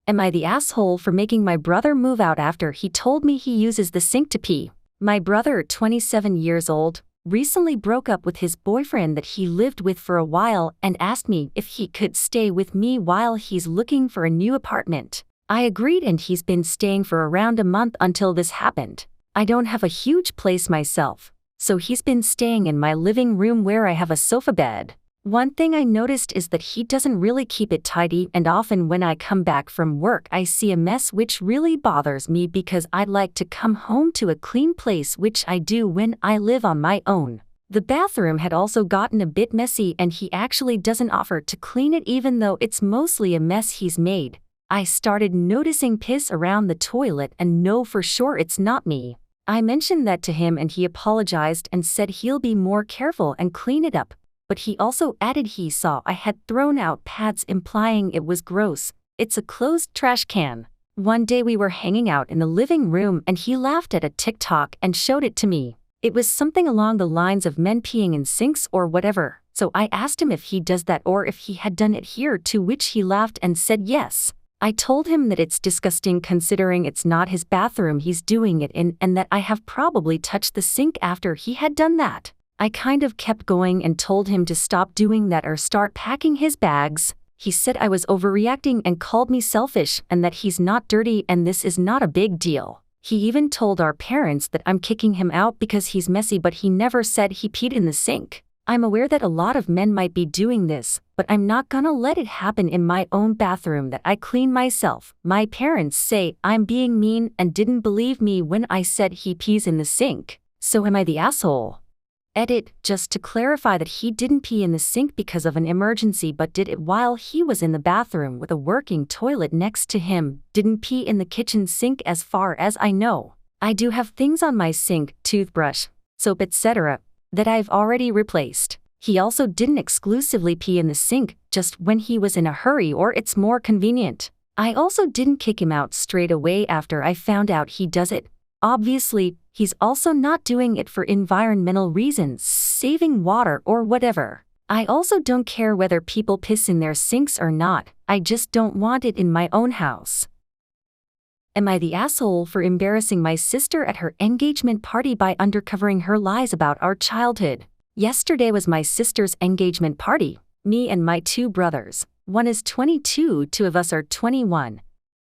Am I the asshole for making my brother move out after he told me he uses the sink to pee? My brother, 27 years old, recently broke up with his boyfriend that he lived with for a while and asked me if he could stay with me while he's looking for a new apartment. I agreed, and he's been staying for around a month until this happened. I don't have a huge place myself, so he's been staying in my living room where I have a sofa bed. One thing I noticed is that he doesn't really keep it tidy, and often when I come back from work I see a mess, which really bothers me because I'd like to come home to a clean place, which I do when I live on my own. The bathroom had also gotten a bit messy, and he actually doesn't offer to clean it even though it's mostly a mess he's made. I started noticing piss around the toilet and know for sure it's not me. I mentioned that to him and he apologized and said he'll be more careful and clean it up. But he also added he saw I had thrown out pads, implying it was gross. It's a closed trash can. One day we were hanging out in the living room and he laughed at a TikTok and showed it to me. It was something along the lines of men peeing in sinks or whatever, so I asked him if he does that or if he had done it here, to which he laughed and said yes. I told him that it's disgusting considering it's not his bathroom he's doing it in, and that I have probably touched the sink after he had done that. I kind of kept going and told him to stop doing that or start packing his bags. He said I was overreacting and called me selfish and that he's not dirty and this is not a big deal. He even told our parents that I'm kicking him out because he's messy, but he never said he peed in the sink. I'm aware that a lot of men might be doing this, but I'm not gonna let it happen in my own bathroom that I clean myself. My parents say I'm being mean and didn't believe me when I said he pees in the sink. So am I the asshole? Edit, just to clarify that he didn't pee in the sink because of an emergency but did it while he was in the bathroom with a working toilet next to him. Didn't pee in the kitchen sink as far as I know. I do have things on my sink, toothbrush, soap, etc., that I've already replaced. He also didn't exclusively pee in the sink, just when he was in a hurry or it's more convenient. I also didn't kick him out straight away after I found out he does it. Obviously, he's also not doing it for environmental reasons, saving water or whatever. I also don't care whether people piss in their sinks or not, I just don't want it in my own house. Am I the asshole for embarrassing my sister at her engagement party by undercovering her lies about our childhood? Yesterday was my sister's engagement party. Me and my two brothers, one is 22, two of us are 21.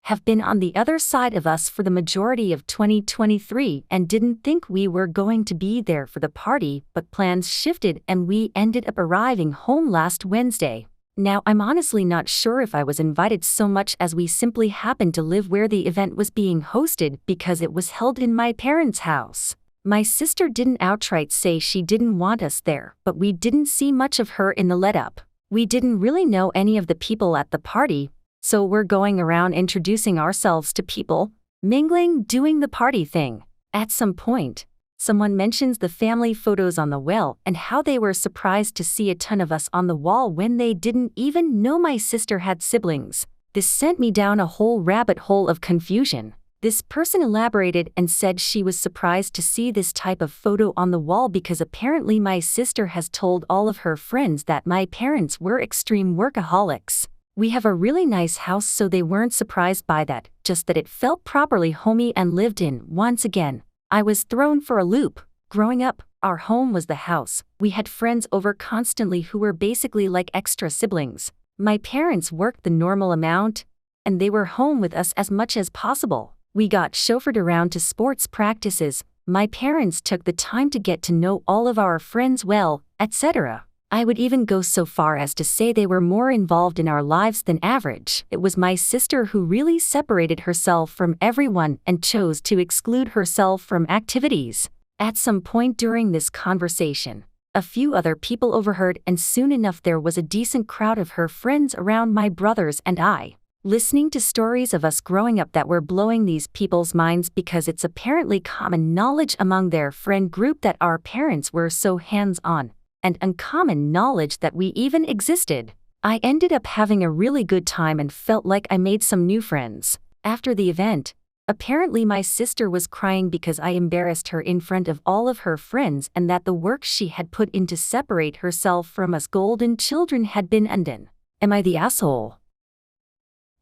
Have been on the other side of us for the majority of 2023 and didn't think we were going to be there for the party, but plans shifted and we ended up arriving home last Wednesday. Now I'm honestly not sure if I was invited so much as we simply happened to live where the event was being hosted because it was held in my parents' house. My sister didn't outright say she didn't want us there, but we didn't see much of her in the lead-up. We didn't really know any of the people at the party, so we're going around introducing ourselves to people, mingling, doing the party thing. At some point, someone mentions the family photos on the wall and how they were surprised to see a ton of us on the wall when they didn't even know my sister had siblings. This sent me down a whole rabbit hole of confusion. This person elaborated and said she was surprised to see this type of photo on the wall because apparently my sister has told all of her friends that my parents were extreme workaholics. We have a really nice house, so they weren't surprised by that, just that it felt properly homey and lived in. Once again, I was thrown for a loop. Growing up, our home was the house. We had friends over constantly who were basically like extra siblings. My parents worked the normal amount, and they were home with us as much as possible. We got chauffeured around to sports practices. My parents took the time to get to know all of our friends well, etc. I would even go so far as to say they were more involved in our lives than average. It was my sister who really separated herself from everyone and chose to exclude herself from activities. At some point during this conversation, a few other people overheard, and soon enough there was a decent crowd of her friends around my brothers and I, listening to stories of us growing up that were blowing these people's minds because it's apparently common knowledge among their friend group that our parents were so hands-on, and uncommon knowledge that we even existed. I ended up having a really good time and felt like I made some new friends. After the event, apparently my sister was crying because I embarrassed her in front of all of her friends and that the work she had put in to separate herself from us golden children had been undone. Am I the asshole?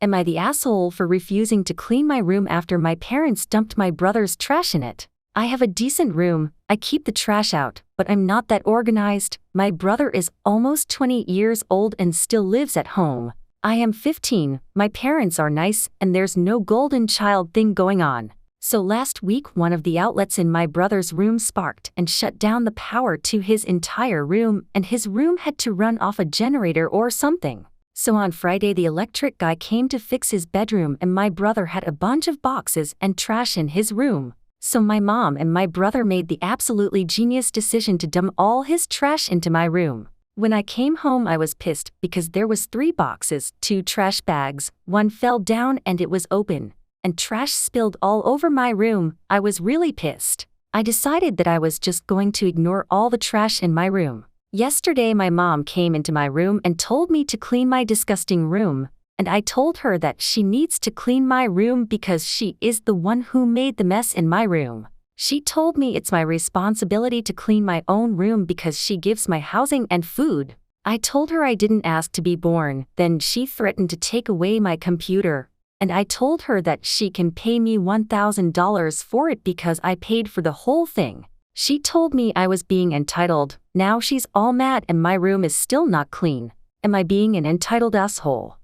Am I the asshole for refusing to clean my room after my parents dumped my brother's trash in it? I have a decent room, I keep the trash out, but I'm not that organized. My brother is almost 20 years old and still lives at home. I am 15, my parents are nice, and there's no golden child thing going on. So last week one of the outlets in my brother's room sparked and shut down the power to his entire room, and his room had to run off a generator or something. So on Friday the electric guy came to fix his bedroom, and my brother had a bunch of boxes and trash in his room. So my mom and my brother made the absolutely genius decision to dump all his trash into my room. When I came home I was pissed because there was 3 boxes, 2 trash bags, one fell down and it was open, and trash spilled all over my room. I was really pissed. I decided that I was just going to ignore all the trash in my room. Yesterday my mom came into my room and told me to clean my disgusting room, and I told her that she needs to clean my room because she is the one who made the mess in my room. She told me it's my responsibility to clean my own room because she gives my housing and food. I told her I didn't ask to be born, then she threatened to take away my computer, and I told her that she can pay me $1,000 for it because I paid for the whole thing. She told me I was being entitled. Now she's all mad and my room is still not clean. Am I being an entitled asshole?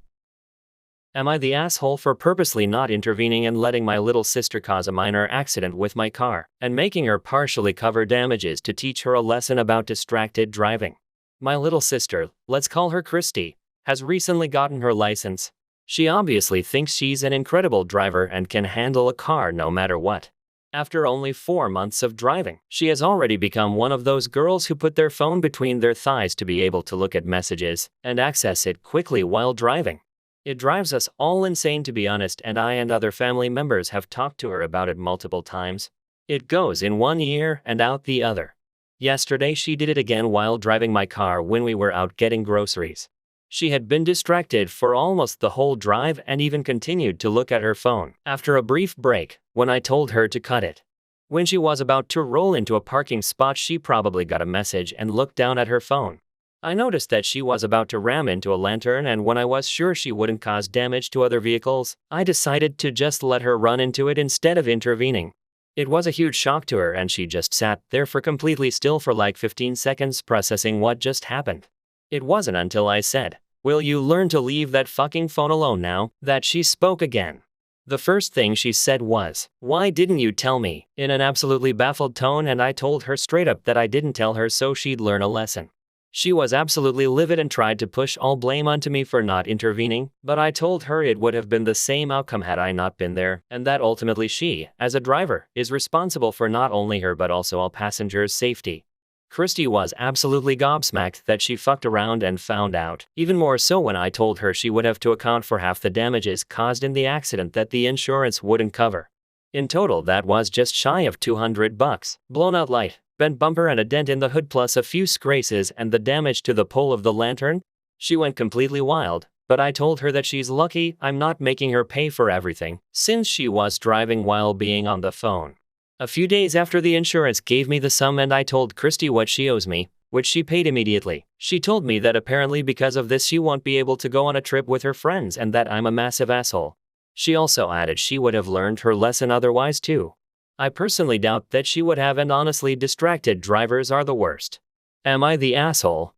Am I the asshole for purposely not intervening and letting my little sister cause a minor accident with my car, and making her partially cover damages to teach her a lesson about distracted driving? My little sister, let's call her Christy, has recently gotten her license. She obviously thinks she's an incredible driver and can handle a car no matter what. After only 4 months of driving, she has already become one of those girls who put their phone between their thighs to be able to look at messages and access it quickly while driving. It drives us all insane, to be honest, and I and other family members have talked to her about it multiple times. It goes in one ear and out the other. Yesterday she did it again while driving my car when we were out getting groceries. She had been distracted for almost the whole drive and even continued to look at her phone after a brief break when I told her to cut it. When she was about to roll into a parking spot, she probably got a message and looked down at her phone. I noticed that she was about to ram into a lantern, and when I was sure she wouldn't cause damage to other vehicles, I decided to just let her run into it instead of intervening. It was a huge shock to her, and she just sat there for completely still for like 15 seconds processing what just happened. It wasn't until I said, "Will you learn to leave that fucking phone alone now?" that she spoke again. The first thing she said was, "Why didn't you tell me?" in an absolutely baffled tone, and I told her straight up that I didn't tell her so she'd learn a lesson. She was absolutely livid and tried to push all blame onto me for not intervening, but I told her it would have been the same outcome had I not been there, and that ultimately she, as a driver, is responsible for not only her but also all passengers' safety. Christy was absolutely gobsmacked that she fucked around and found out, even more so when I told her she would have to account for half the damages caused in the accident that the insurance wouldn't cover. In total, that was just shy of $200, blown out light, bent bumper and a dent in the hood plus a few scratches and the damage to the pole of the lantern. She went completely wild, but I told her that she's lucky I'm not making her pay for everything, since she was driving while being on the phone. A few days after the insurance gave me the sum and I told Christy what she owes me, which she paid immediately. She told me that apparently because of this she won't be able to go on a trip with her friends and that I'm a massive asshole. She also added she would have learned her lesson otherwise too. I personally doubt that she would have, and honestly, distracted drivers are the worst. Am I the asshole?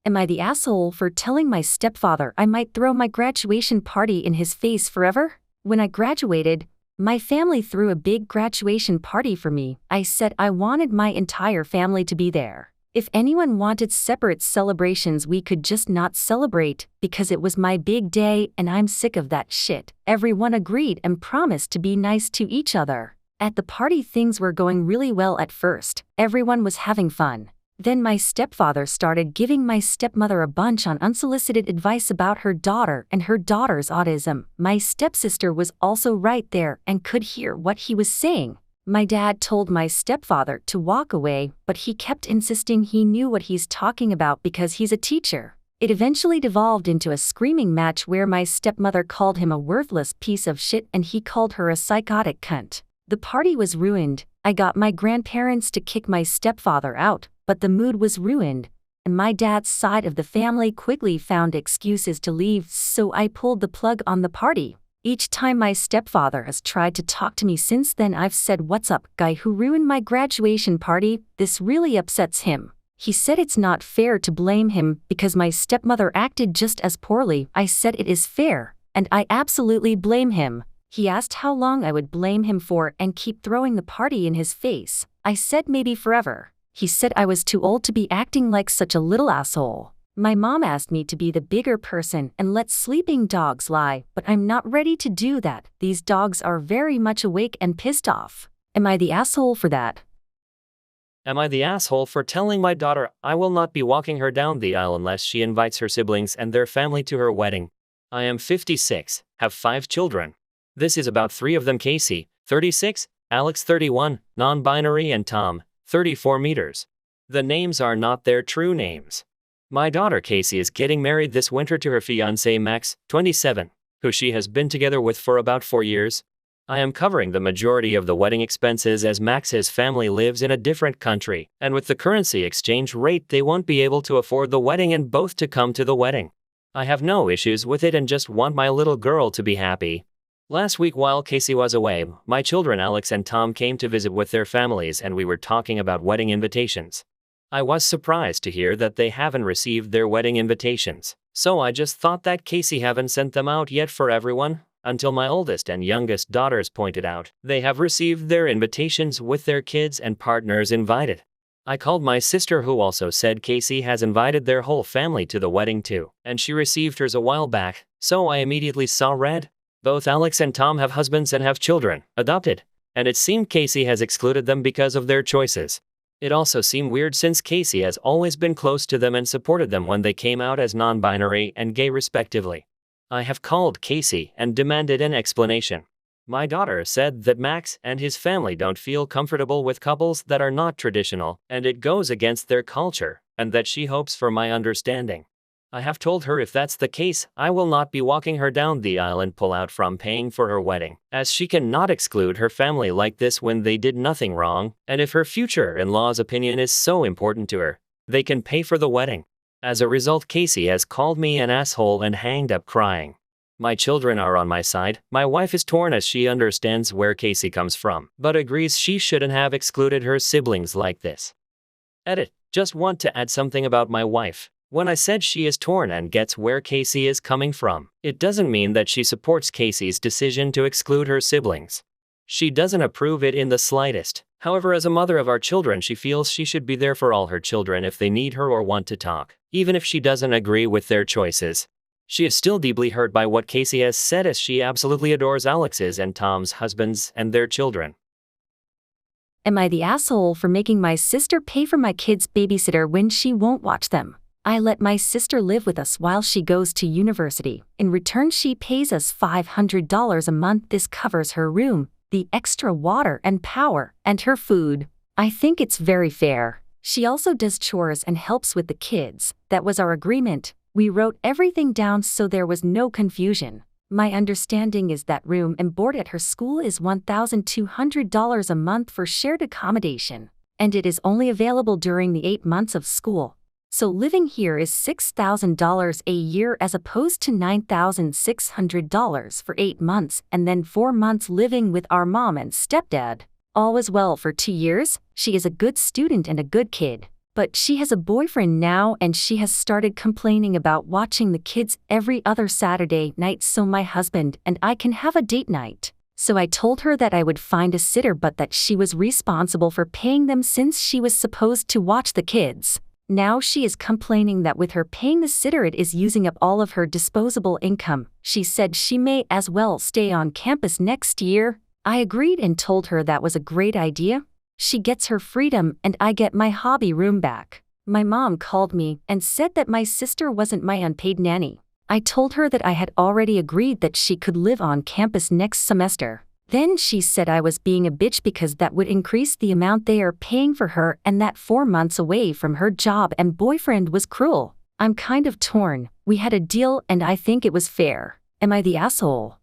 Am I the asshole for telling my stepfather I might throw my graduation party in his face forever? When I graduated, my family threw a big graduation party for me. I said I wanted my entire family to be there. If anyone wanted separate celebrations, we could just not celebrate, because it was my big day and I'm sick of that shit. Everyone agreed and promised to be nice to each other. At the party, things were going really well at first. Everyone was having fun. Then my stepfather started giving my stepmother a bunch on unsolicited advice about her daughter and her daughter's autism. My stepsister was also right there and could hear what he was saying. My dad told my stepfather to walk away, but he kept insisting he knew what he's talking about because he's a teacher. It eventually devolved into a screaming match where my stepmother called him a worthless piece of shit and he called her a psychotic cunt. The party was ruined. I got my grandparents to kick my stepfather out, but the mood was ruined, and my dad's side of the family quickly found excuses to leave, so I pulled the plug on the party. Each time my stepfather has tried to talk to me since then, I've said, "What's up, guy who ruined my graduation party?" This really upsets him. He said it's not fair to blame him because my stepmother acted just as poorly. I said it is fair, and I absolutely blame him. He asked how long I would blame him for and keep throwing the party in his face. I said maybe forever. He said I was too old to be acting like such a little asshole. My mom asked me to be the bigger person and let sleeping dogs lie, but I'm not ready to do that. These dogs are very much awake and pissed off. Am I the asshole for that? Am I the asshole for telling my daughter I will not be walking her down the aisle unless she invites her siblings and their family to her wedding? I am 56, have 5 children. This is about 3 of them: Casey, 36, Alex, 31, non-binary, and Tom, 34 meters. The names are not their true names. My daughter Casey is getting married this winter to her fiancé Max, 27, who she has been together with for about 4 years. I am covering the majority of the wedding expenses as Max's family lives in a different country, and with the currency exchange rate they won't be able to afford the wedding and both to come to the wedding. I have no issues with it and just want my little girl to be happy. Last week while Casey was away, my children Alex and Tom came to visit with their families and we were talking about wedding invitations. I was surprised to hear that they haven't received their wedding invitations, so I just thought that Casey haven't sent them out yet for everyone, until my oldest and youngest daughters pointed out they have received their invitations with their kids and partners invited. I called my sister, who also said Casey has invited their whole family to the wedding too, and she received hers a while back, so I immediately saw red. Both Alex and Tom have husbands and have children, adopted, and it seemed Casey has excluded them because of their choices. It also seemed weird since Casey has always been close to them and supported them when they came out as non-binary and gay respectively. I have called Casey and demanded an explanation. My daughter said that Max and his family don't feel comfortable with couples that are not traditional, and it goes against their culture, and that she hopes for my understanding. I have told her if that's the case, I will not be walking her down the aisle and pull out from paying for her wedding, as she cannot exclude her family like this when they did nothing wrong, and if her future in-law's opinion is so important to her, they can pay for the wedding. As a result, Casey has called me an asshole and hanged up crying. My children are on my side. My wife is torn as she understands where Casey comes from, but agrees she shouldn't have excluded her siblings like this. Edit. Just want to add something about my wife. When I said she is torn and gets where Casey is coming from, it doesn't mean that she supports Casey's decision to exclude her siblings. She doesn't approve it in the slightest. However, as a mother of our children, she feels she should be there for all her children if they need her or want to talk, even if she doesn't agree with their choices. She is still deeply hurt by what Casey has said, as she absolutely adores Alex's and Tom's husbands and their children. Am I the asshole for making my sister pay for my kids' babysitter when she won't watch them? I let my sister live with us while she goes to university. In return, she pays us $500 a month. This covers her room, the extra water and power, and her food. I think it's very fair. She also does chores and helps with the kids. That was our agreement. We wrote everything down so there was no confusion. My understanding is that room and board at her school is $1,200 a month for shared accommodation, and it is only available during the 8 months of school. So living here is $6,000 a year as opposed to $9,600 for 8 months and then 4 months living with our mom and stepdad. All was well for 2 years. She is a good student and a good kid. But she has a boyfriend now and she has started complaining about watching the kids every other Saturday night so my husband and I can have a date night. So I told her that I would find a sitter but that she was responsible for paying them since she was supposed to watch the kids. Now she is complaining that with her paying the sitter it is using up all of her disposable income. She said she may as well stay on campus next year. I agreed and told her that was a great idea. She gets her freedom and I get my hobby room back. My mom called me and said that my sister wasn't my unpaid nanny. I told her that I had already agreed that she could live on campus next semester. Then she said I was being a bitch because that would increase the amount they are paying for her and that 4 months away from her job and boyfriend was cruel. I'm kind of torn. We had a deal and I think it was fair. Am I the asshole?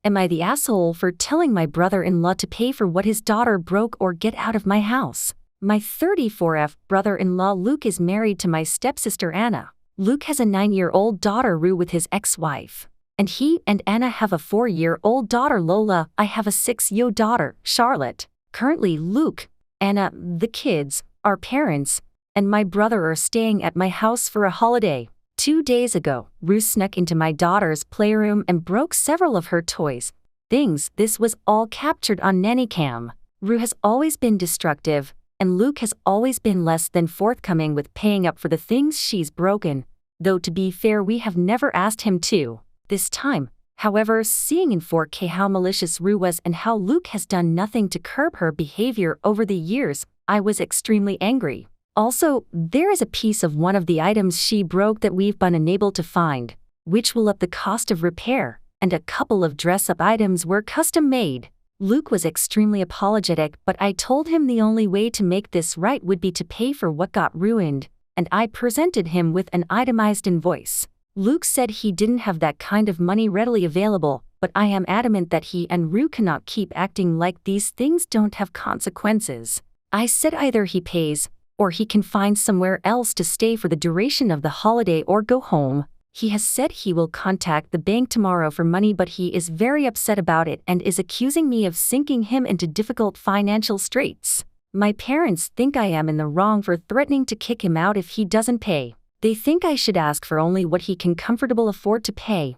Am I the asshole for telling my brother-in-law to pay for what his daughter broke or get out of my house? My 34F brother-in-law Luke is married to my stepsister Anna. Luke has a 9-year-old daughter Rue with his ex-wife. And he and Anna have a 4-year-old daughter Lola. I have a 6-year-old daughter, Charlotte. Currently Luke, Anna, the kids, our parents, and my brother are staying at my house for a holiday. 2 days ago, Rue snuck into my daughter's playroom and broke several of her toys. Things. This was all captured on nannycam. Rue has always been destructive, and Luke has always been less than forthcoming with paying up for the things she's broken. Though to be fair, we have never asked him to. This time, however, seeing in 4K how malicious Rue was and how Luke has done nothing to curb her behavior over the years, I was extremely angry. Also, there is a piece of one of the items she broke that we've been unable to find, which will up the cost of repair, and a couple of dress-up items were custom-made. Luke was extremely apologetic, but I told him the only way to make this right would be to pay for what got ruined, and I presented him with an itemized invoice. Luke said he didn't have that kind of money readily available, but I am adamant that he and Rue cannot keep acting like these things don't have consequences. I said either he pays, or he can find somewhere else to stay for the duration of the holiday or go home. He has said he will contact the bank tomorrow for money, but he is very upset about it and is accusing me of sinking him into difficult financial straits. My parents think I am in the wrong for threatening to kick him out if he doesn't pay. They think I should ask for only what he can comfortably afford to pay,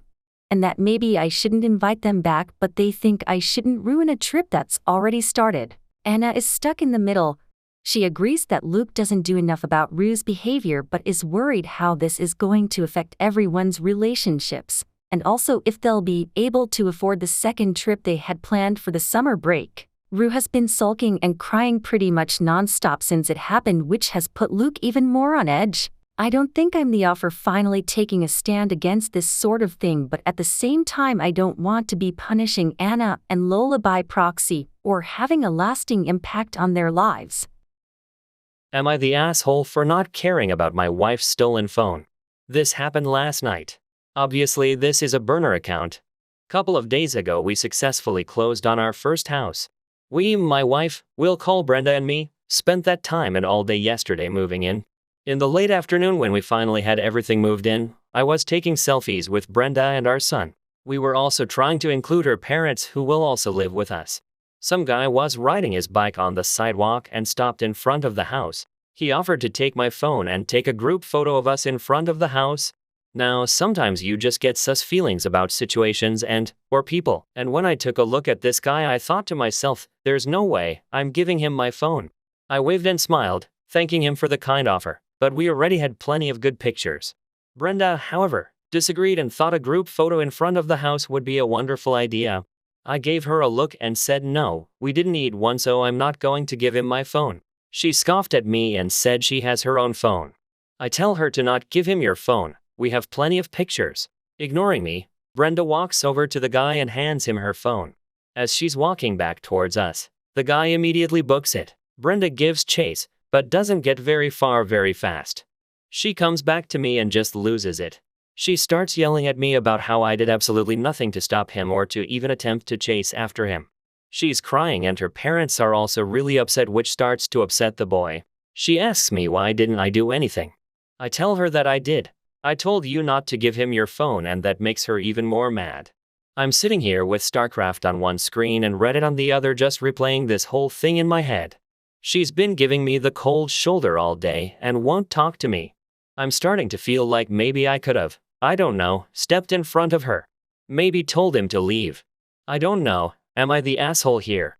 and that maybe I shouldn't invite them back, but they think I shouldn't ruin a trip that's already started. Anna is stuck in the middle. She agrees that Luke doesn't do enough about Rue's behavior but is worried how this is going to affect everyone's relationships, and also if they'll be able to afford the second trip they had planned for the summer break. Rue has been sulking and crying pretty much non-stop since it happened, which has put Luke even more on edge. I don't think I'm the offer finally taking a stand against this sort of thing, but at the same time I don't want to be punishing Anna and Lola by proxy or having a lasting impact on their lives. Am I the asshole for not caring about my wife's stolen phone? This happened last night. Obviously, this is a burner account. Couple of days ago, we successfully closed on our first house. We, my wife, we'll call Brenda and me, spent that time and all day yesterday moving in. In the late afternoon when we finally had everything moved in, I was taking selfies with Brenda and our son. We were also trying to include her parents who will also live with us. Some guy was riding his bike on the sidewalk and stopped in front of the house. He offered to take my phone and take a group photo of us in front of the house. Now, sometimes you just get sus feelings about situations or people, and when I took a look at this guy I thought to myself, there's no way I'm giving him my phone. I waved and smiled, thanking him for the kind offer. But we already had plenty of good pictures. Brenda, however, disagreed and thought a group photo in front of the house would be a wonderful idea. I gave her a look and said no, we didn't need one, so I'm not going to give him my phone. She scoffed at me and said she has her own phone. I tell her to not give him your phone, we have plenty of pictures. Ignoring me, Brenda walks over to the guy and hands him her phone. As she's walking back towards us, the guy immediately books it. Brenda gives chase, but doesn't get very far very fast. She comes back to me and just loses it. She starts yelling at me about how I did absolutely nothing to stop him or to even attempt to chase after him. She's crying and her parents are also really upset, which starts to upset the boy. She asks me why didn't I do anything. I tell her that I did. I told you not to give him your phone, and that makes her even more mad. I'm sitting here with StarCraft on one screen and Reddit on the other, just replaying this whole thing in my head. She's been giving me the cold shoulder all day and won't talk to me. I'm starting to feel like maybe I could have, I don't know, stepped in front of her. Maybe told him to leave. I don't know, am I the asshole here?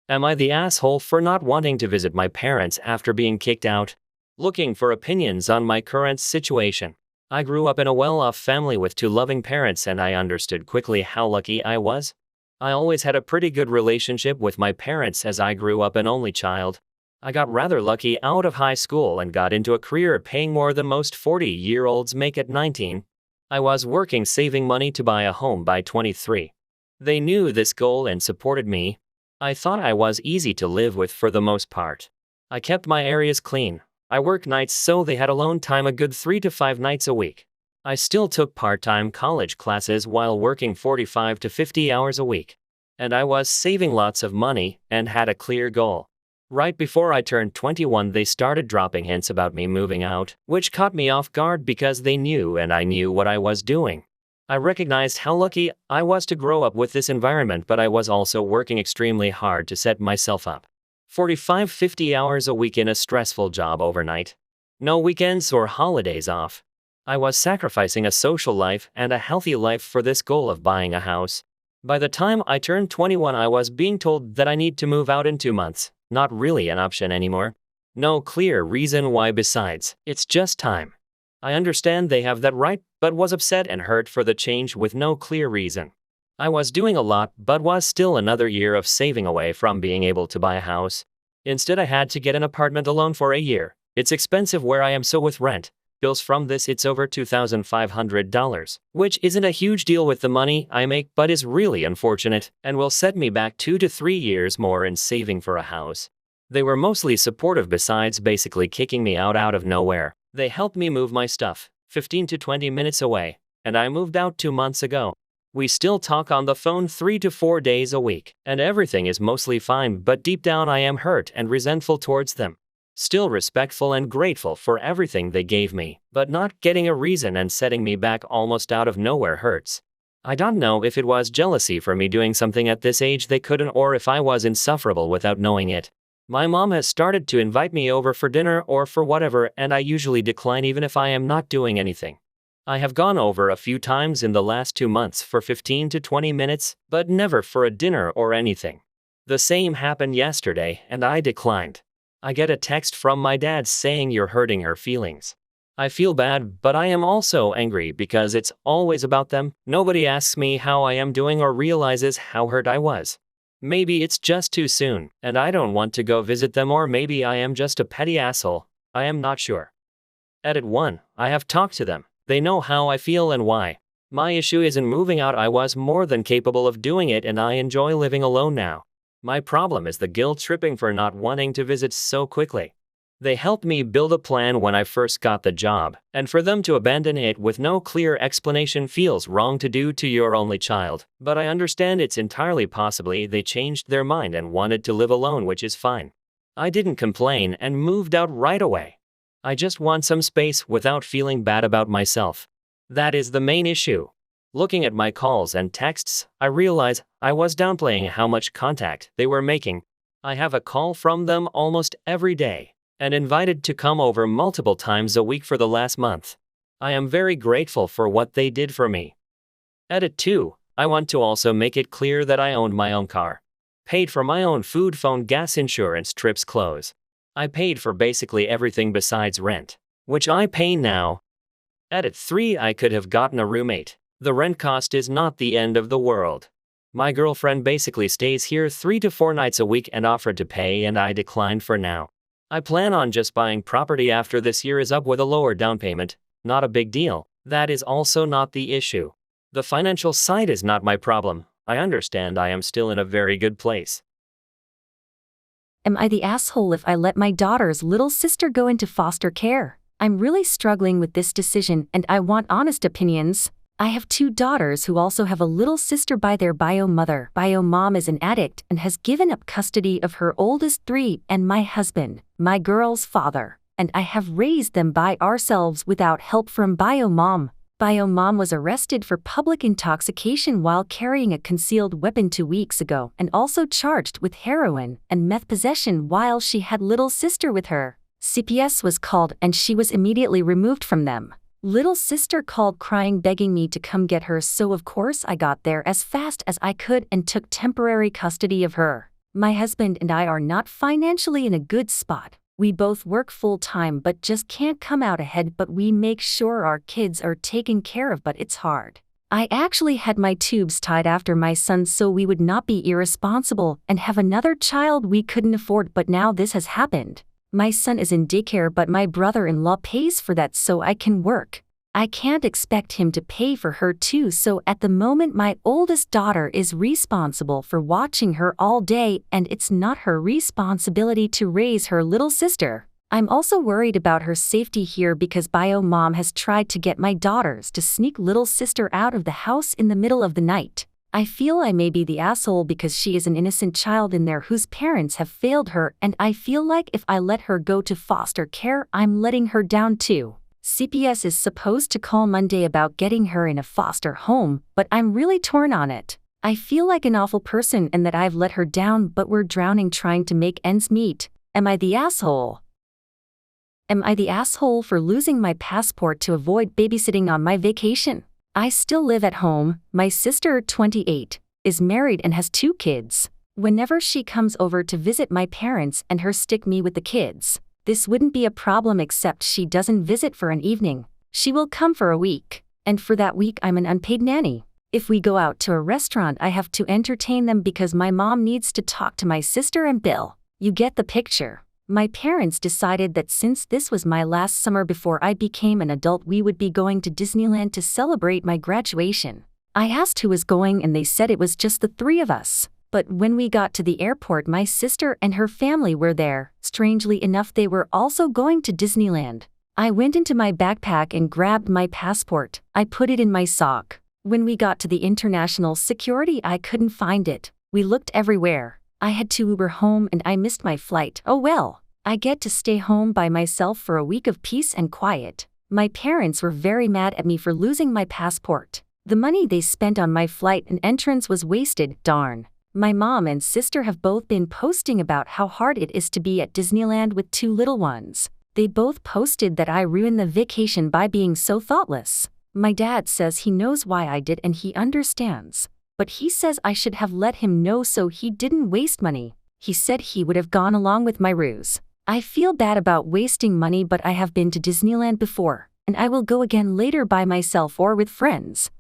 Am I the asshole for not wanting to visit my parents after being kicked out? Looking for opinions on my current situation. I grew up in a well-off family with 2 loving parents, and I understood quickly how lucky I was. I always had a pretty good relationship with my parents as I grew up an only child. I got rather lucky out of high school and got into a career paying more than most 40-year-olds make at 19. I was working, saving money to buy a home by 23. They knew this goal and supported me. I thought I was easy to live with for the most part. I kept my areas clean. I worked nights, so they had alone time a good 3 to 5 nights a week. I still took part-time college classes while working 45 to 50 hours a week. And I was saving lots of money and had a clear goal. Right before I turned 21, they started dropping hints about me moving out, which caught me off guard because they knew and I knew what I was doing. I recognized how lucky I was to grow up with this environment, but I was also working extremely hard to set myself up. 45-50 hours a week in a stressful job overnight. No weekends or holidays off. I was sacrificing a social life and a healthy life for this goal of buying a house. By the time I turned 21, I was being told that I need to move out in 2 months. Not really an option anymore. No clear reason why besides, it's just time. I understand they have that right, but was upset and hurt for the change with no clear reason. I was doing a lot, but was still another year of saving away from being able to buy a house. Instead, I had to get an apartment alone for a year. It's expensive where I am, so with rent, bills from this, it's over $2,500, which isn't a huge deal with the money I make, but is really unfortunate and will set me back 2 to 3 years more in saving for a house. They were mostly supportive besides basically kicking me out of nowhere. They helped me move my stuff, 15 to 20 minutes away, and I moved out 2 months ago. We still talk on the phone 3 to 4 days a week, and everything is mostly fine, but deep down I am hurt and resentful towards them. Still respectful and grateful for everything they gave me, but not getting a reason and setting me back almost out of nowhere hurts. I don't know if it was jealousy for me doing something at this age they couldn't, or if I was insufferable without knowing it. My mom has started to invite me over for dinner or for whatever, and I usually decline even if I am not doing anything. I have gone over a few times in the last 2 months for 15 to 20 minutes, but never for a dinner or anything. The same happened yesterday, and I declined. I get a text from my dad saying you're hurting her feelings. I feel bad, but I am also angry because it's always about them. Nobody asks me how I am doing or realizes how hurt I was. Maybe it's just too soon, and I don't want to go visit them, or maybe I am just a petty asshole. I am not sure. Edit 1. I have talked to them. They know how I feel and why. My issue isn't moving out. I was more than capable of doing it, and I enjoy living alone now. My problem is the guilt tripping for not wanting to visit so quickly. They helped me build a plan when I first got the job, and for them to abandon it with no clear explanation feels wrong to do to your only child, but I understand it's entirely possibly they changed their mind and wanted to live alone, which is fine. I didn't complain and moved out right away. I just want some space without feeling bad about myself. That is the main issue. Looking at my calls and texts, I realize I was downplaying how much contact they were making. I have a call from them almost every day, and invited to come over multiple times a week for the last month. I am very grateful for what they did for me. Edit 2. I want to also make it clear that I owned my own car. Paid for my own food, phone, gas, insurance, trips, clothes. I paid for basically everything besides rent, which I pay now. Edit 3. I could have gotten a roommate. The rent cost is not the end of the world. My girlfriend basically stays here 3 to 4 nights a week and offered to pay, and I declined for now. I plan on just buying property after this year is up with a lower down payment. Not a big deal. That is also not the issue. The financial side is not my problem. I understand I am still in a very good place. Am I the asshole if I let my daughter's little sister go into foster care? I'm really struggling with this decision, and I want honest opinions. I have 2 daughters who also have a little sister by their bio mother. Bio mom is an addict and has given up custody of her oldest 3 and my husband, my girl's father, and I have raised them by ourselves without help from bio mom. Bio mom was arrested for public intoxication while carrying a concealed weapon 2 weeks ago and also charged with heroin and meth possession while she had little sister with her. CPS was called and she was immediately removed from them. Little sister called crying, begging me to come get her, so of course I got there as fast as I could and took temporary custody of her. My husband and I are not financially in a good spot. We both work full-time but just can't come out ahead, but we make sure our kids are taken care of, but it's hard. I actually had my tubes tied after my son so we would not be irresponsible and have another child we couldn't afford, but now this has happened. My son is in daycare, but my brother-in-law pays for that so I can work. I can't expect him to pay for her too, so at the moment my oldest daughter is responsible for watching her all day, and it's not her responsibility to raise her little sister. I'm also worried about her safety here because bio mom has tried to get my daughters to sneak little sister out of the house in the middle of the night. I feel I may be the asshole because she is an innocent child in there whose parents have failed her, and I feel like if I let her go to foster care, I'm letting her down too. CPS is supposed to call Monday about getting her in a foster home, but I'm really torn on it. I feel like an awful person and that I've let her down, but we're drowning trying to make ends meet. Am I the asshole? Am I the asshole for losing my passport to avoid babysitting on my vacation? I still live at home. My sister, 28, is married and has 2 kids. Whenever she comes over to visit my parents and her stick me with the kids, this wouldn't be a problem except she doesn't visit for an evening. She will come for a week, and for that week I'm an unpaid nanny. If we go out to a restaurant, I have to entertain them because my mom needs to talk to my sister and Bill. You get the picture. My parents decided that since this was my last summer before I became an adult, we would be going to Disneyland to celebrate my graduation. I asked who was going and they said it was just the 3 of us. But when we got to the airport, my sister and her family were there. Strangely enough, they were also going to Disneyland. I went into my backpack and grabbed my passport. I put it in my sock. When we got to the international security, I couldn't find it. We looked everywhere. I had to Uber home and I missed my flight. Oh well. I get to stay home by myself for a week of peace and quiet. My parents were very mad at me for losing my passport. The money they spent on my flight and entrance was wasted, darn. My mom and sister have both been posting about how hard it is to be at Disneyland with 2 little ones. They both posted that I ruined the vacation by being so thoughtless. My dad says he knows why I did and he understands. But he says I should have let him know so he didn't waste money. He said he would have gone along with my ruse. I feel bad about wasting money, but I have been to Disneyland before, and I will go again later by myself or with friends.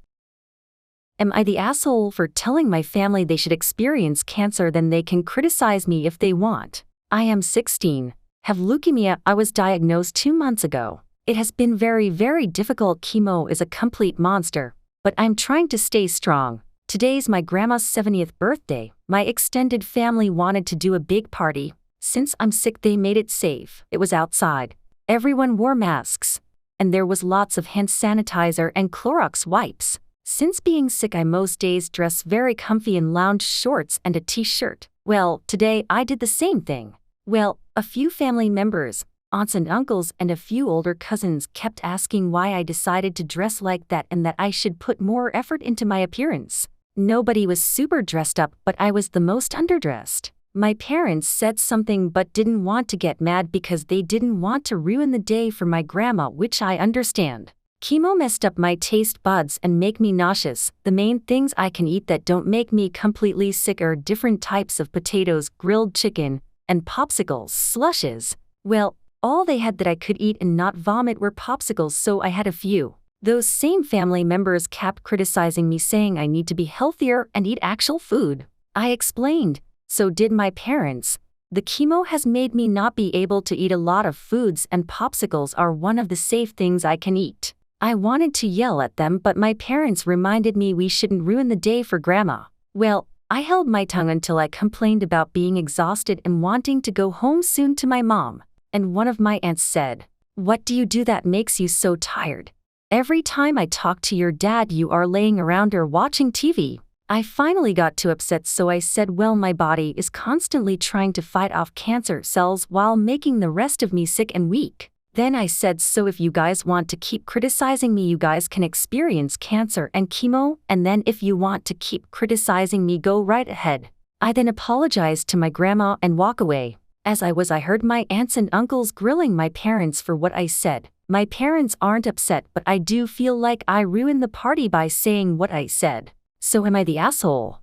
Am I the asshole for telling my family they should experience cancer, then they can criticize me if they want? I am 16, have leukemia. I was diagnosed 2 months ago. It has been very, very difficult. Chemo is a complete monster, but I'm trying to stay strong. Today's my grandma's 70th birthday. My extended family wanted to do a big party. Since I'm sick, they made it safe. It was outside. Everyone wore masks. And there was lots of hand sanitizer and Clorox wipes. Since being sick, I most days dress very comfy in lounge shorts and a t-shirt. Well, today I did the same thing. Well, a few family members, aunts and uncles and a few older cousins kept asking why I decided to dress like that and that I should put more effort into my appearance. Nobody was super dressed up, but I was the most underdressed. My parents said something but didn't want to get mad because they didn't want to ruin the day for my grandma, which I understand. Chemo messed up my taste buds and make me nauseous. The main things I can eat that don't make me completely sick are different types of potatoes, grilled chicken, and popsicles, slushes. Well, all they had that I could eat and not vomit were popsicles, so I had a few. Those same family members kept criticizing me, saying I need to be healthier and eat actual food. I explained, so did my parents. The chemo has made me not be able to eat a lot of foods, and popsicles are one of the safe things I can eat. I wanted to yell at them, but my parents reminded me we shouldn't ruin the day for grandma. Well, I held my tongue until I complained about being exhausted and wanting to go home soon to my mom. And one of my aunts said, "What do you do that makes you so tired? Every time I talk to your dad, you are laying around or watching TV." I finally got too upset, so I said, well, my body is constantly trying to fight off cancer cells while making the rest of me sick and weak. Then I said, so if you guys want to keep criticizing me, you guys can experience cancer and chemo, and then if you want to keep criticizing me, go right ahead. I then apologized to my grandma and walk away. As I heard my aunts and uncles grilling my parents for what I said. My parents aren't upset, but I do feel like I ruined the party by saying what I said. So am I the asshole?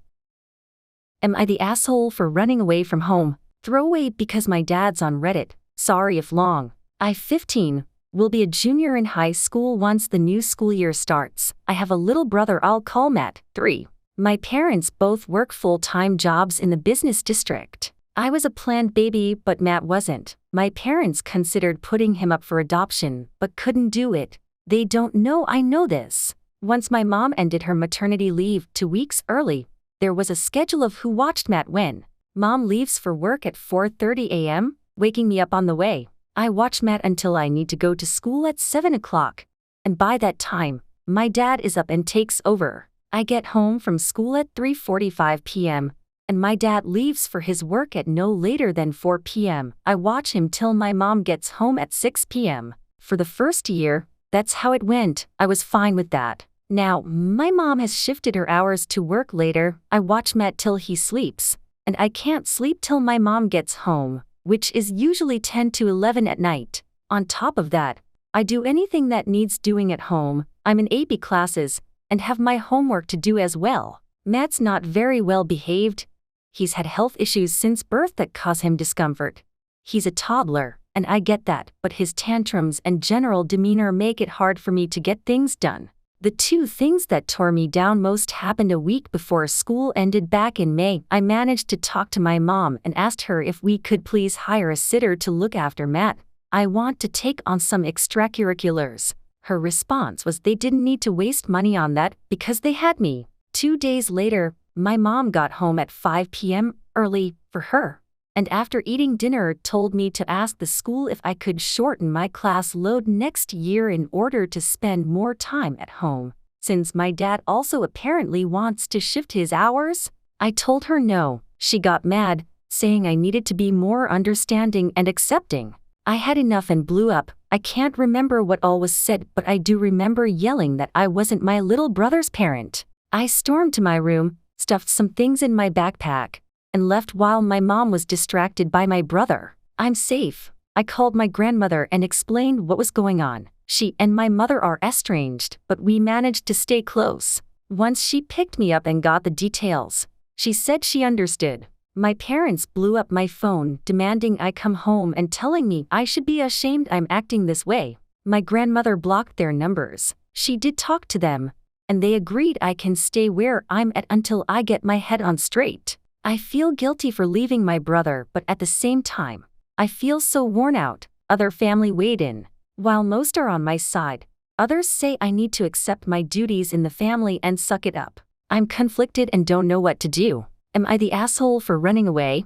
Am I the asshole for running away from home? Throwaway because my dad's on Reddit. Sorry if long. I'm 15, will be a junior in high school once the new school year starts. I have a little brother I'll call Matt, 3. My parents both work full-time jobs in the business district. I was a planned baby, but Matt wasn't. My parents considered putting him up for adoption, but couldn't do it. They don't know I know this. Once my mom ended her maternity leave 2 weeks early, there was a schedule of who watched Matt when. Mom leaves for work at 4:30 a.m., waking me up on the way. I watch Matt until I need to go to school at 7 o'clock. And by that time, my dad is up and takes over. I get home from school at 3:45 p.m., and my dad leaves for his work at no later than 4 p.m. I watch him till my mom gets home at 6 p.m. For the first year, that's how it went. I was fine with that. Now, my mom has shifted her hours to work later. I watch Matt till he sleeps, and I can't sleep till my mom gets home, which is usually 10 to 11 at night. On top of that, I do anything that needs doing at home. I'm in AP classes and have my homework to do as well. Matt's not very well behaved. He's had health issues since birth that cause him discomfort. He's a toddler, and I get that, but his tantrums and general demeanor make it hard for me to get things done. The two things that tore me down most happened a week before school ended back in May. I managed to talk to my mom and asked her if we could please hire a sitter to look after Matt. I want to take on some extracurriculars. Her response was they didn't need to waste money on that because they had me. 2 days later, my mom got home at 5 p.m., early for her, and after eating dinner told me to ask the school if I could shorten my class load next year in order to spend more time at home. Since my dad also apparently wants to shift his hours, I told her no. She got mad, saying I needed to be more understanding and accepting. I had enough and blew up. I can't remember what all was said, but I do remember yelling that I wasn't my little brother's parent. I stormed to my room, stuffed some things in my backpack, and left while my mom was distracted by my brother. I'm safe. I called my grandmother and explained what was going on. She and my mother are estranged, but we managed to stay close. Once she picked me up and got the details, she said she understood. My parents blew up my phone, demanding I come home and telling me I should be ashamed I'm acting this way. My grandmother blocked their numbers. She did talk to them, and they agreed I can stay where I'm at until I get my head on straight. I feel guilty for leaving my brother, but at the same time, I feel so worn out. Other family weighed in. While most are on my side, others say I need to accept my duties in the family and suck it up. I'm conflicted and don't know what to do. Am I the asshole for running away?